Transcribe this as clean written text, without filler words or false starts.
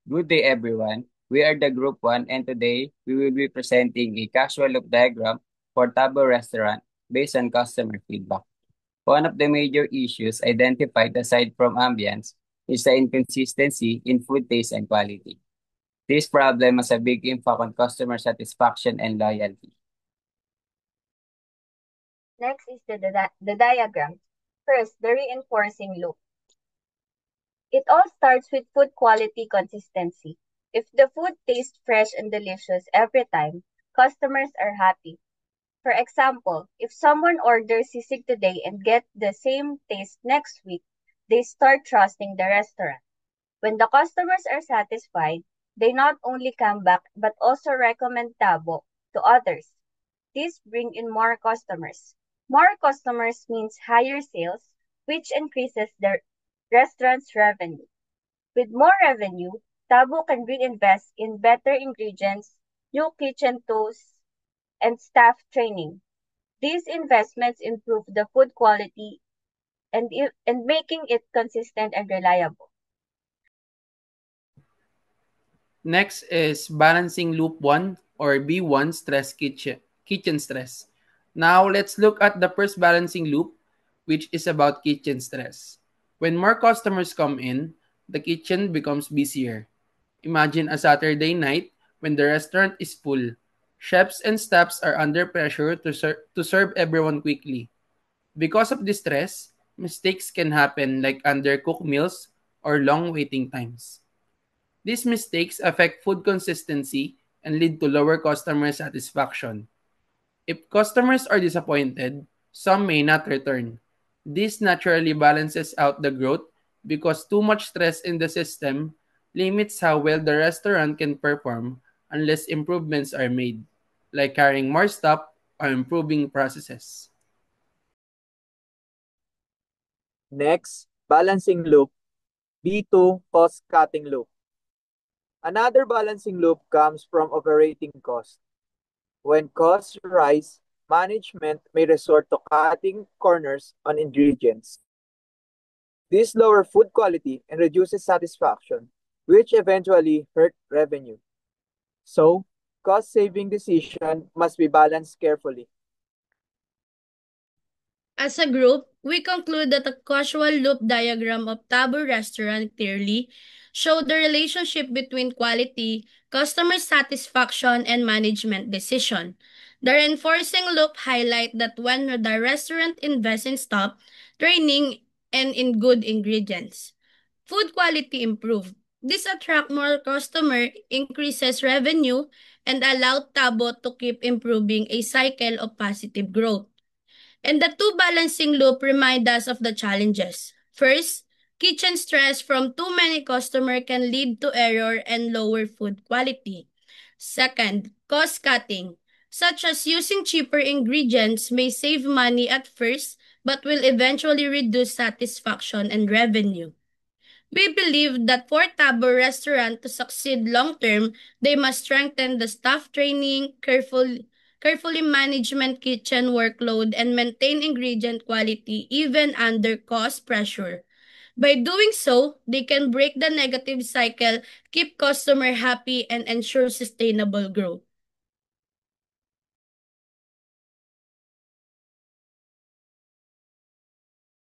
Good day, everyone. We are the Group 1, and today we will be presenting a casual loop diagram for Tabo Restaurant based on customer feedback. One of the major issues identified aside from ambience is the inconsistency in food taste and quality. This problem has a big impact on customer satisfaction and loyalty. Next is the diagram. First, the reinforcing loop. It all starts with food quality consistency. If the food tastes fresh and delicious every time, customers are happy. For example, if someone orders sisig today and get the same taste next week, they start trusting the restaurant. When the customers are satisfied, they not only come back but also recommend Tabo to others. This brings in more customers. More customers means higher sales, which increases the restaurant's revenue. With more revenue, Tabo can reinvest in better ingredients, new kitchen tools, and staff training. These investments improve the food quality and making it consistent and reliable. Next is balancing loop 1 or B1 kitchen stress. Now let's look at the first balancing loop, which is about kitchen stress. When more customers come in, the kitchen becomes busier. Imagine a Saturday night when the restaurant is full. Chefs and staffs are under pressure to serve everyone quickly. Because of this stress, mistakes can happen like undercooked meals or long waiting times. These mistakes affect food consistency and lead to lower customer satisfaction. If customers are disappointed, some may not return. This naturally balances out the growth because too much stress in the system limits how well the restaurant can perform unless improvements are made, like carrying more staff or improving processes. Next, balancing loop, B2 cost-cutting loop. Another balancing loop comes from operating cost. When costs rise, management may resort to cutting corners on ingredients. This lowers food quality and reduces satisfaction, which eventually hurt revenue. So, cost-saving decision must be balanced carefully. As a group, we conclude that the causal loop diagram of Tabo Restaurant clearly showed the relationship between quality, customer satisfaction, and management decision. The reinforcing loop highlight that when the restaurant invests in staff, training, and in good ingredients, food quality improve. This attract more customer, increases revenue, and allow Tabo to keep improving a cycle of positive growth. And the two balancing loop remind us of the challenges. First, kitchen stress from too many customers can lead to error and lower food quality. Second, cost cutting, such as using cheaper ingredients may save money at first but will eventually reduce satisfaction and revenue. We believe that for Tabo restaurant to succeed long term, they must strengthen the staff training, carefully management kitchen workload, and maintain ingredient quality even under cost pressure. By doing so, they can break the negative cycle, keep customer happy, and ensure sustainable growth.